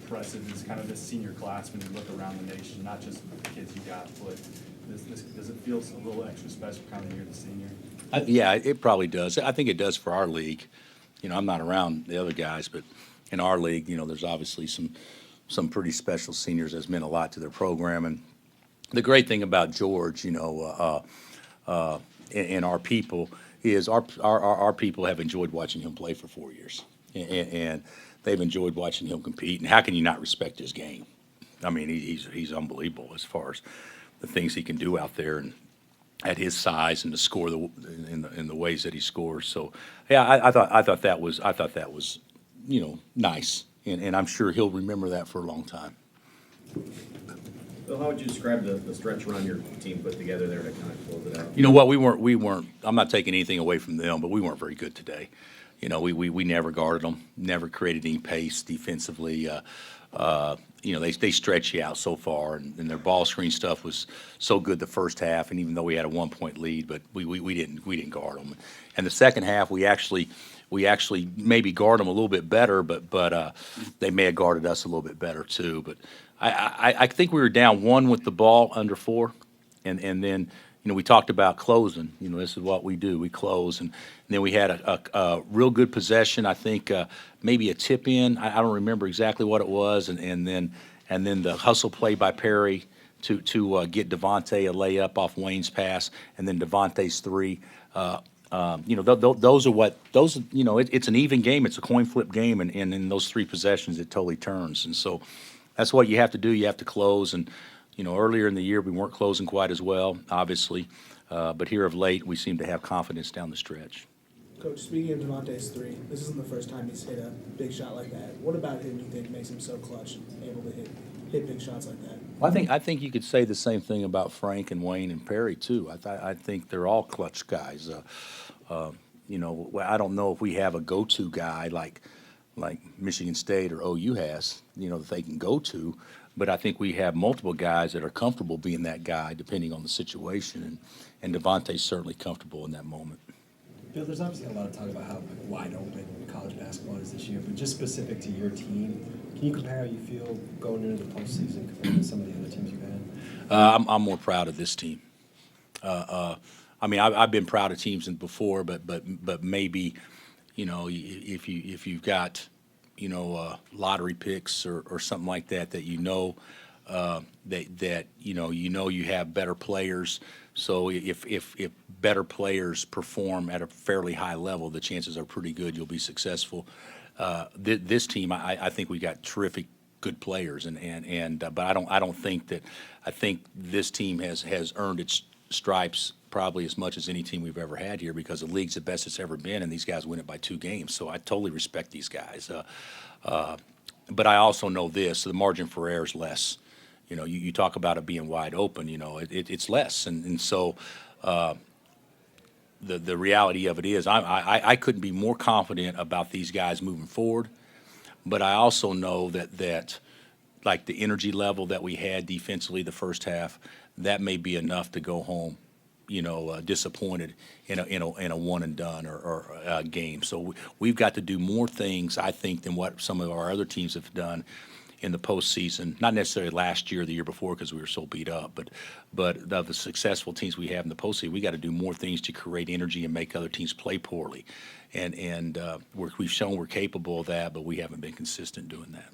impressive is kind of this senior class when you look around the nation, not just the kids you got, but does it feel a little extra special kind of year the senior? Yeah, it probably does. I think it does for our league. You know, I'm not around the other guys, but in our league, you know, there's obviously some pretty special seniors that's meant a lot to their program. And the great thing about George, you know, and our people is our people have enjoyed watching him play for 4 years, and they've enjoyed watching him compete. And how can you not respect his game? I mean, he's unbelievable as far as the things he can do out there and at his size and to score in the ways that he scores. So, yeah, I thought that was you know, nice, and I'm sure he'll remember that for a long time. Bill, how would you describe the stretch run your team put together there to kind of close it out? You know what? We weren't. I'm not taking anything away from them, but we weren't very good today. You know, we never guarded them, never created any pace defensively. You know, they stretch you out so far, and their ball screen stuff was so good the first half. And even though we had a 1-point lead, but we didn't guard them. And the second half, we actually maybe guard them a little bit better, but they may have guarded us a little bit better too. But I think we were down one with the ball under 4, and then, you know, we talked about closing. You know, this is what we do. We close, and then we had a real good possession. I think maybe a tip in. I don't remember exactly what it was, and then the hustle play by Perry to get Devontae a layup off Wayne's pass, and then Devontae's 3. You know, those. You know, it's an even game. It's a coin flip game, and in those 3 possessions, it totally turns. And so that's what you have to do. You have to close. And you know, earlier in the year, we weren't closing quite as well, obviously. But here of late, we seem to have confidence down the stretch. Coach, speaking of Devontae's 3, this isn't the first time he's hit a big shot like that. What about him do you think makes him so clutch and able to hit big shots like that? Well, I think you could say the same thing about Frank and Wayne and Perry too. I think they're all clutch guys. You know, I don't know if we have a go-to guy like Michigan State or OU has, you know, that they can go to. But I think we have multiple guys that are comfortable being that guy depending on the situation. And Devontae's certainly comfortable in that moment. Bill, there's obviously a lot of talk about how wide open college basketball is this year, but just specific to your team, can you compare how you feel going into the postseason compared to some of the other teams you've had? I'm more proud of this team. I mean, I've been proud of teams before, but maybe, you know, if you've got, you know, lottery picks or something like that, you know, that you know you have better players. So if better players perform at a fairly high level, the chances are pretty good you'll be successful. This team, I think we got terrific, good players, but I don't think that. I think this team has earned its stripes probably as much as any team we've ever had here, because the league's the best it's ever been, and these guys win it by 2 games. So I totally respect these guys. But I also know this: the margin for error is less. You know, you talk about it being wide open. You know, it's less, and so. The reality of it is, I couldn't be more confident about these guys moving forward, but I also know that like the energy level that we had defensively the first half, that may be enough to go home, you know, disappointed in a one and done or a game. So we've got to do more things, I think, than what some of our other teams have done in the postseason. Not necessarily last year or the year before because we were so beat up, but of the successful teams we have in the postseason, we got to do more things to create energy and make other teams play poorly. And we've shown we're capable of that, but we haven't been consistent doing that.